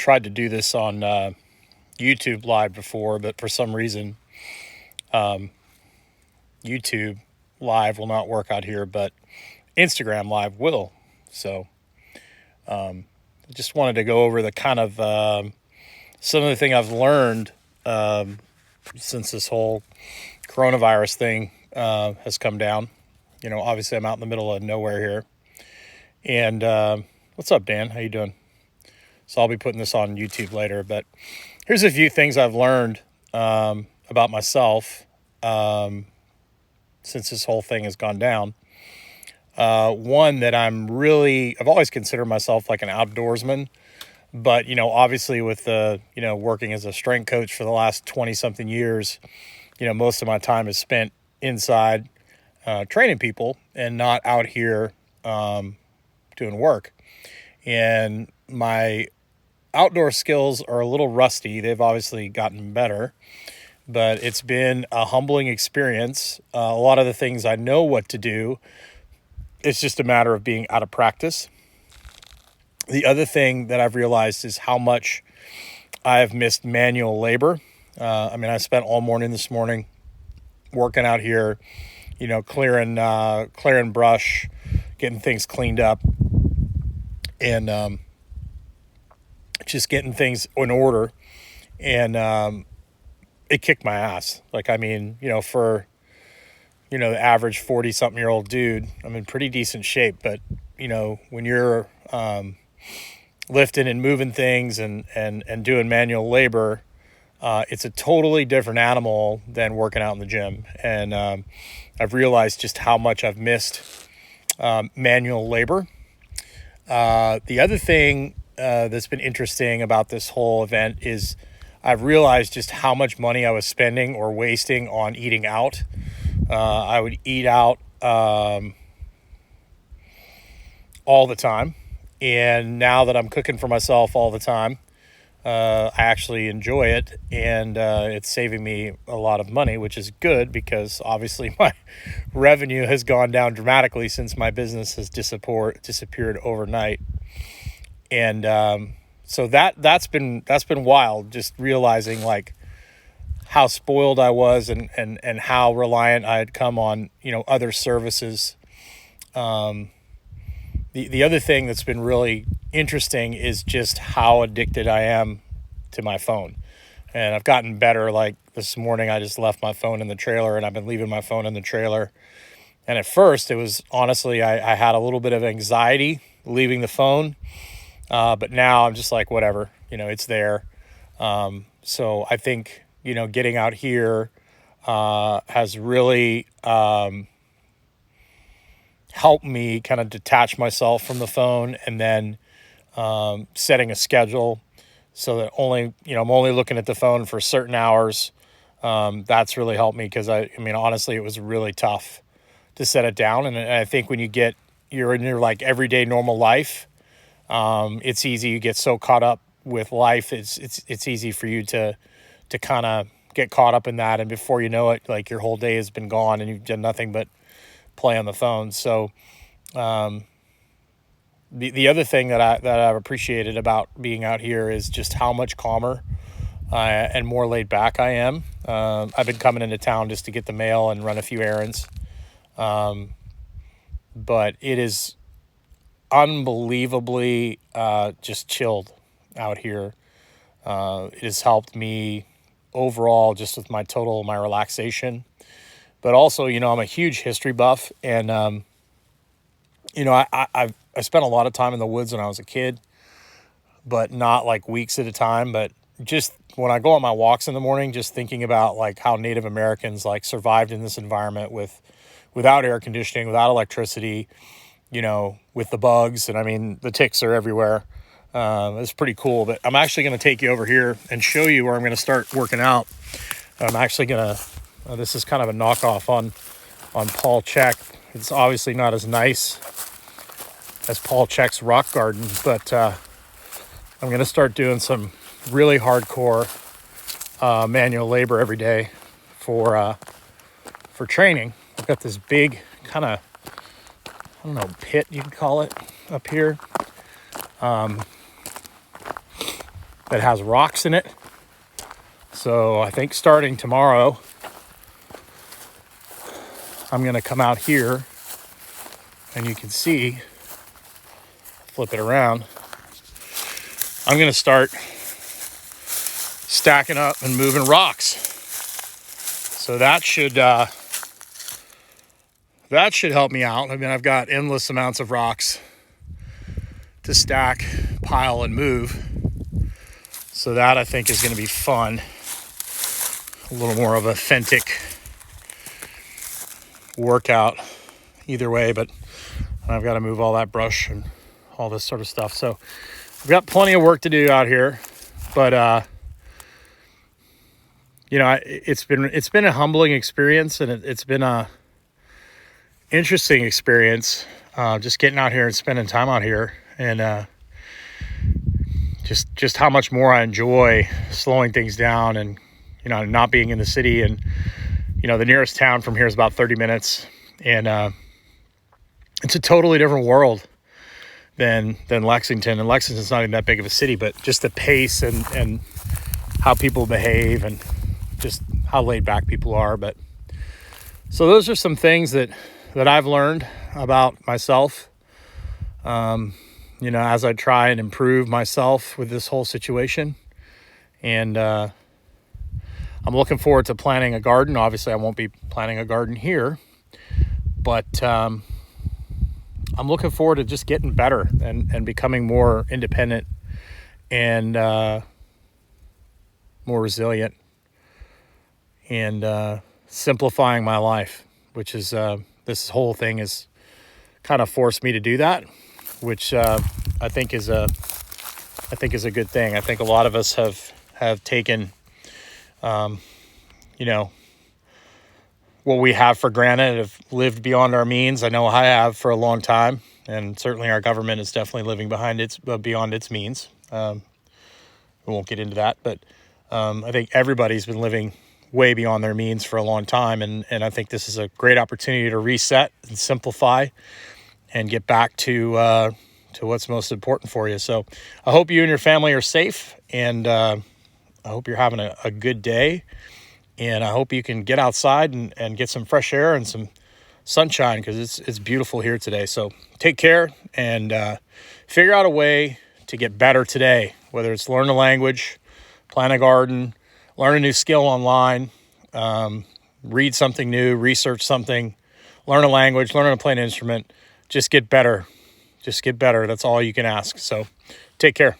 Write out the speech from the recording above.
tried to do this on YouTube Live before, but for some reason, YouTube Live will not work out here, but Instagram Live will. So just wanted to go over the kind of some of the thing I've learned since this whole coronavirus thing has come down. Obviously I'm out in the middle of nowhere here. And what's up, Dan? How you doing? So I'll be putting this on YouTube later, but here's a few things I've learned about myself since this whole thing has gone down. One that I've always considered myself like an outdoorsman, but, obviously with the, working as a strength coach for the last 20 something years, most of my time is spent inside training people and not out here doing work. And my outdoor skills are a little rusty. They've obviously gotten better, but it's been a humbling experience. A lot of the things I know what to do. It's just a matter of being out of practice. The other thing that I've realized is how much I've missed manual labor. I spent all morning this morning working out here, clearing brush, getting things cleaned up, and just getting things in order. And it kicked my ass. For the average 40-something-year-old dude, I'm in pretty decent shape. But, when you're lifting and moving things and doing manual labor, it's a totally different animal than working out in the gym. And I've realized just how much I've missed manual labor. The other thing that's been interesting about this whole event is I've realized just how much money I was spending or wasting on eating out. I would eat out all the time. And now that I'm cooking for myself all the time, I actually enjoy it. And it's saving me a lot of money, which is good because obviously my revenue has gone down dramatically since my business has disappeared overnight. And so that's been wild, just realizing like how spoiled I was and how reliant I had come on, other services. The other thing that's been really interesting is just how addicted I am to my phone. And I've gotten better. Like this morning, I just left my phone in the trailer, and I've been leaving my phone in the trailer. And at first it was honestly, I had a little bit of anxiety leaving the phone. But now I'm just like, whatever, it's there. So I think, getting out here has really helped me kind of detach myself from the phone, and then setting a schedule so that I'm only looking at the phone for certain hours. That's really helped me because honestly, it was really tough to set it down. And I think when you're in your like everyday normal life, it's easy. You get so caught up with life. It's easy for you to kind of get caught up in that. And before you know it, like your whole day has been gone and you've done nothing but play on the phone. So, the other thing that I've appreciated about being out here is just how much calmer and more laid back I am. I've been coming into town just to get the mail and run a few errands. But it is unbelievably just chilled out here. It has helped me overall just with my relaxation. But also, I'm a huge history buff, and I spent a lot of time in the woods when I was a kid, but not like weeks at a time. But just when I go on my walks in the morning, just thinking about like how Native Americans like survived in this environment without air conditioning, without electricity, with the bugs, and the ticks are everywhere. It's pretty cool. But I'm actually going to take you over here and show you where I'm going to start working out. I'm actually going to. This is kind of a knockoff on Paul Check. It's obviously not as nice as Paul Check's rock garden, but I'm going to start doing some really hardcore manual labor every day for training. I've got this big kind of, pit you can call it up here. that has rocks in it. So I think starting tomorrow, I'm going to come out here, and you can see, flip it around, I'm going to start stacking up and moving rocks. So that should help me out. I mean, I've got endless amounts of rocks to stack, pile, and move. So that I think is going to be fun. A little more of an authentic workout either way, but I've got to move all that brush and all this sort of stuff. So I've got plenty of work to do out here, but it's been a humbling experience, and it's been a interesting experience, just getting out here and spending time out here, and just how much more I enjoy slowing things down, and not being in the city. And the nearest town from here is about 30 minutes, and it's a totally different world than Lexington. And Lexington's not even that big of a city, but just the pace and how people behave, and just how laid back people are. But so those are some things that I've learned about myself, as I try and improve myself with this whole situation. And I'm looking forward to planting a garden. Obviously, I won't be planting a garden here, but I'm looking forward to just getting better and becoming more independent and more resilient, and simplifying my life, which is this whole thing has kind of forced me to do that, which I think is a good thing. I think a lot of us have taken what we have for granted, have lived beyond our means. I know I have for a long time, and certainly our government is definitely living beyond its means. We won't get into that, but I think everybody's been living way beyond their means for a long time, and I think this is a great opportunity to reset and simplify and get back to what's most important for you. So I hope you and your family are safe, and I hope you're having a good day, and I hope you can get outside and get some fresh air and some sunshine, because it's beautiful here today. So take care, and figure out a way to get better today, whether it's learn a language, plant a garden, learn a new skill online, read something new, research something, learn a language, learn how to play an instrument. Just get better. Just get better. That's all you can ask. So take care.